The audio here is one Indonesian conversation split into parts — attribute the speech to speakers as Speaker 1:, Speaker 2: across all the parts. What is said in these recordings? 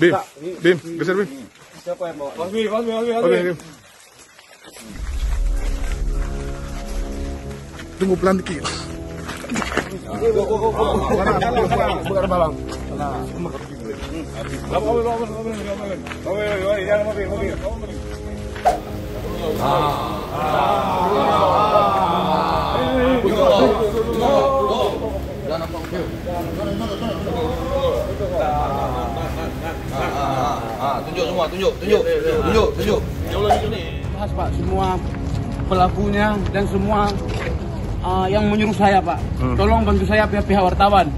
Speaker 1: Bim, Bim, geser Bim.
Speaker 2: Siapa yang bawa?
Speaker 1: Oke, Bim. Tunggu pelan dikit. Bukan balang.
Speaker 3: Tunjuk semua, tunjuk.
Speaker 4: Bahas Pak, semua pelakunya dan semua yang menyuruh saya Pak. Tolong bantu saya pihak wartawan.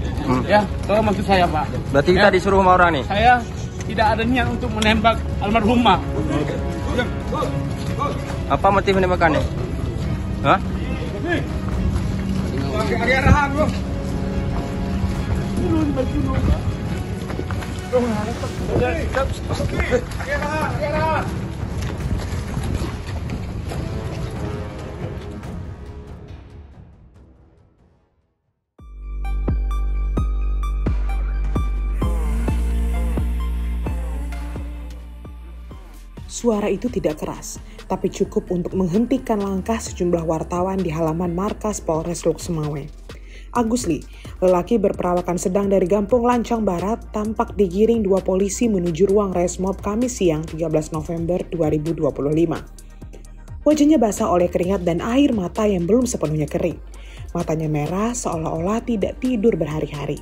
Speaker 4: Ya, tolong bantu saya Pak.
Speaker 3: Berarti kita disuruh sama orang nih?
Speaker 4: Saya tidak ada niat untuk menembak almarhumah.
Speaker 3: Apa motif penembakannya? Hah?
Speaker 5: Suara itu tidak keras, tapi cukup untuk menghentikan langkah sejumlah wartawan di halaman markas Polres Loksemawe. Agus Lee, lelaki berperawakan sedang dari Gampung Lancang Barat, tampak digiring dua polisi menuju ruang Resmob Kamis siang 13 November 2025. Wajahnya basah oleh keringat dan air mata yang belum sepenuhnya kering. Matanya merah seolah-olah tidak tidur berhari-hari.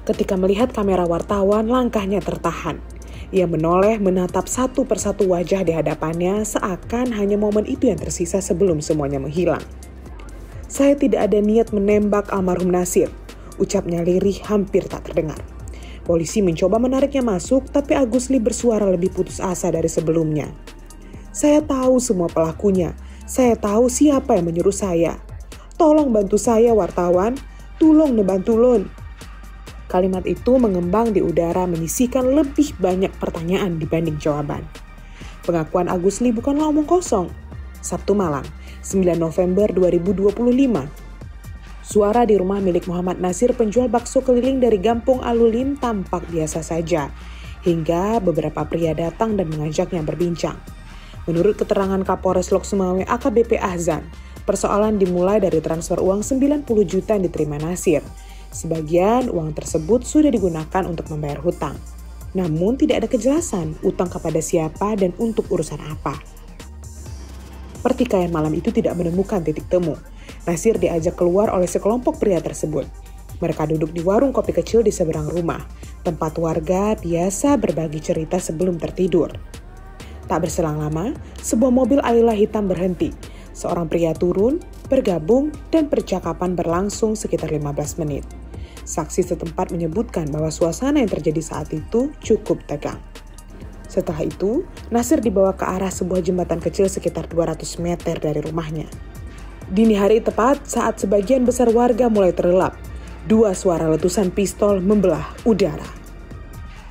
Speaker 5: Ketika melihat kamera wartawan, langkahnya tertahan. Ia menoleh menatap satu persatu wajah di hadapannya seakan hanya momen itu yang tersisa sebelum semuanya menghilang. Saya tidak ada niat menembak almarhum Nasir, ucapnya lirih hampir tak terdengar. Polisi mencoba menariknya masuk, tapi Agus Lee bersuara lebih putus asa dari sebelumnya. Saya tahu semua pelakunya, saya tahu siapa yang menyuruh saya. Tolong bantu saya wartawan, tulung nebantulun. Kalimat itu mengembang di udara menyisihkan lebih banyak pertanyaan dibanding jawaban. Pengakuan Agus Lee bukanlah omong kosong. Sabtu malam, 9 November 2025. Suara di rumah milik Muhammad Nasir, penjual bakso keliling dari Gampung Alulin, tampak biasa saja. Hingga beberapa pria datang dan mengajaknya berbincang. Menurut keterangan Kapolres Loksemawe AKBP Ahzan, persoalan dimulai dari transfer uang 90 juta yang diterima Nasir. Sebagian uang tersebut sudah digunakan untuk membayar hutang. Namun tidak ada kejelasan utang kepada siapa dan untuk urusan apa. Pertikaian malam itu tidak menemukan titik temu. Nasir diajak keluar oleh sekelompok pria tersebut. Mereka duduk di warung kopi kecil di seberang rumah, tempat warga biasa berbagi cerita sebelum tertidur. Tak berselang lama, sebuah mobil Ayla hitam berhenti. Seorang pria turun, bergabung, dan percakapan berlangsung sekitar 15 menit. Saksi setempat menyebutkan bahwa suasana yang terjadi saat itu cukup tegang. Setelah itu, Nasir dibawa ke arah sebuah jembatan kecil sekitar 200 meter dari rumahnya. Dini hari tepat saat sebagian besar warga mulai terlelap, dua suara letusan pistol membelah udara.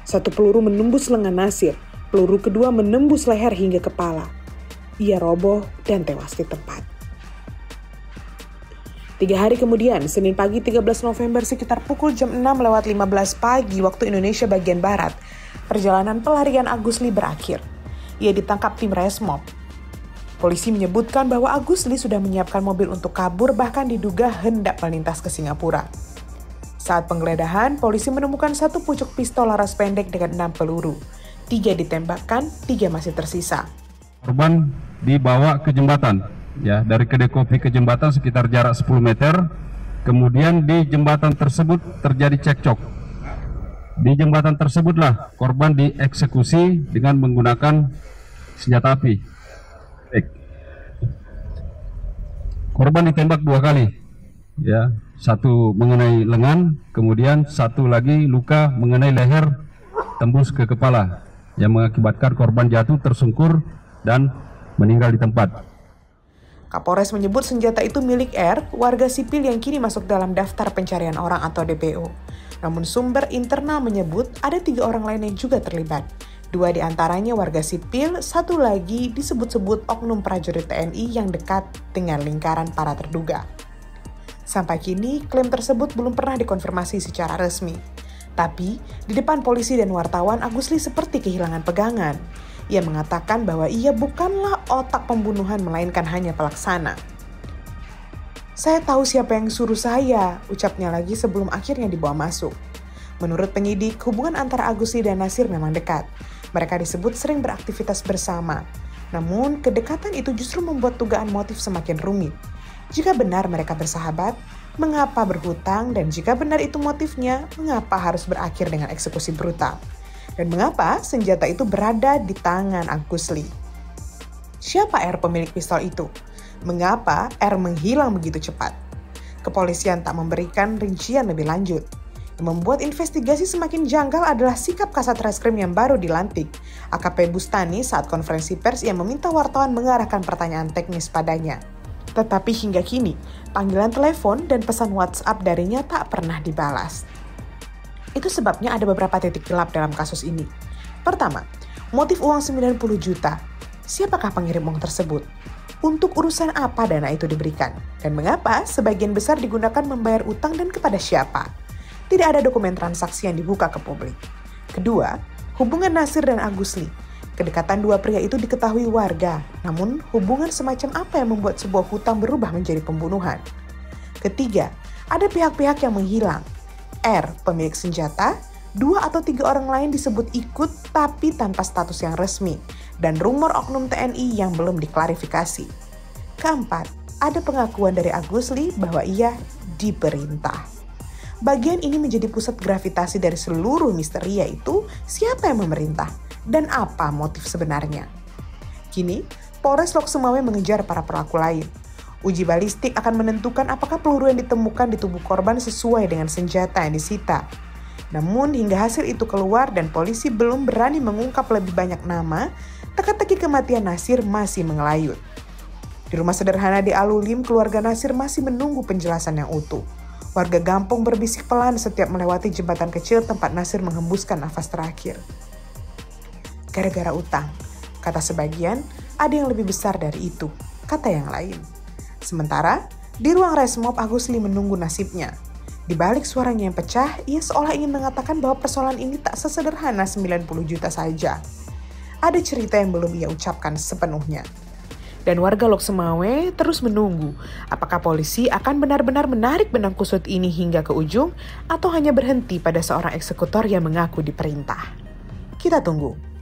Speaker 5: Satu peluru menembus lengan Nasir, peluru kedua menembus leher hingga kepala. Ia roboh dan tewas di tempat. 3 hari kemudian, Senin pagi 13 November sekitar pukul jam 6:15 pagi waktu Indonesia bagian Barat, perjalanan pelarian Agus Lee berakhir. Ia ditangkap tim Resmob. Polisi menyebutkan bahwa Agus Lee sudah menyiapkan mobil untuk kabur, bahkan diduga hendak melintas ke Singapura. Saat penggeledahan, polisi menemukan satu pucuk pistol laras pendek dengan 6 peluru. 3 ditembakkan, 3 masih tersisa.
Speaker 6: Korban dibawa ke jembatan, ya, dari kedai kopi ke jembatan sekitar jarak 10 meter. Kemudian di jembatan tersebut terjadi cekcok. Di jembatan tersebutlah korban dieksekusi dengan menggunakan senjata api. Korban ditembak 2 kali, ya, satu mengenai lengan, kemudian satu lagi luka mengenai leher tembus ke kepala, yang mengakibatkan korban jatuh tersungkur dan meninggal di tempat.
Speaker 5: Kapolres menyebut senjata itu milik R, warga sipil yang kini masuk dalam daftar pencarian orang atau DPO. Namun sumber internal menyebut ada 3 orang lain yang juga terlibat. 2 diantaranya warga sipil, 1 lagi disebut-sebut oknum prajurit TNI yang dekat dengan lingkaran para terduga. Sampai kini, klaim tersebut belum pernah dikonfirmasi secara resmi. Tapi, di depan polisi dan wartawan, Agusli seperti kehilangan pegangan. Ia mengatakan bahwa ia bukanlah otak pembunuhan, melainkan hanya pelaksana. "Saya tahu siapa yang suruh saya," ucapnya lagi sebelum akhirnya dibawa masuk. Menurut penyidik, hubungan antara Agusli dan Nasir memang dekat. Mereka disebut sering beraktivitas bersama. Namun, kedekatan itu justru membuat dugaan motif semakin rumit. Jika benar mereka bersahabat, mengapa berhutang, dan jika benar itu motifnya, mengapa harus berakhir dengan eksekusi brutal? Dan mengapa senjata itu berada di tangan Agusli? Siapa R pemilik pistol itu? Mengapa R menghilang begitu cepat? Kepolisian tak memberikan rincian lebih lanjut. Yang membuat investigasi semakin janggal adalah sikap Kasat Reskrim yang baru dilantik, AKP Bustani, saat konferensi pers yang meminta wartawan mengarahkan pertanyaan teknis padanya. Tetapi hingga kini, panggilan telepon dan pesan WhatsApp darinya tak pernah dibalas. Itu sebabnya ada beberapa titik gelap dalam kasus ini. Pertama, motif uang 90 juta. Siapakah pengirim uang tersebut? Untuk urusan apa dana itu diberikan? Dan mengapa sebagian besar digunakan membayar utang dan kepada siapa? Tidak ada dokumen transaksi yang dibuka ke publik. Kedua, hubungan Nasir dan Agusli. Kedekatan dua pria itu diketahui warga, namun hubungan semacam apa yang membuat sebuah hutang berubah menjadi pembunuhan? Ketiga, ada pihak-pihak yang menghilang. R, pemilik senjata, 2 atau 3 orang lain disebut ikut tapi tanpa status yang resmi, dan rumor oknum TNI yang belum diklarifikasi. Keempat, ada pengakuan dari Agusli bahwa ia diperintah. Bagian ini menjadi pusat gravitasi dari seluruh misteri, yaitu siapa yang memerintah dan apa motif sebenarnya. Kini, Polres Lok Sumawe mengejar para pelaku lain. Uji balistik akan menentukan apakah peluru yang ditemukan di tubuh korban sesuai dengan senjata yang disita. Namun hingga hasil itu keluar dan polisi belum berani mengungkap lebih banyak nama, teka-teki kematian Nasir masih mengelayut. Di rumah sederhana di Alulim, keluarga Nasir masih menunggu penjelasan yang utuh. Warga Gampong berbisik pelan setiap melewati jembatan kecil tempat Nasir menghembuskan nafas terakhir. Gara-gara utang, kata sebagian, ada yang lebih besar dari itu, kata yang lain. Sementara, di ruang resmob Agusli menunggu nasibnya. Di balik suaranya yang pecah, ia seolah ingin mengatakan bahwa persoalan ini tak sesederhana 90 juta saja. Ada cerita yang belum ia ucapkan sepenuhnya. Dan warga Lok Sumawe terus menunggu apakah polisi akan benar-benar menarik benang kusut ini hingga ke ujung atau hanya berhenti pada seorang eksekutor yang mengaku diperintah. Kita tunggu.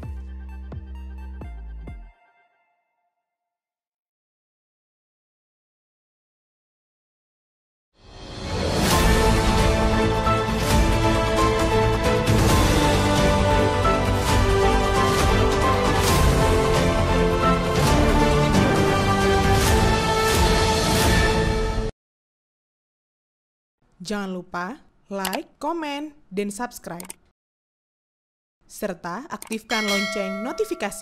Speaker 5: Jangan lupa like, komen, dan subscribe. Serta aktifkan lonceng notifikasi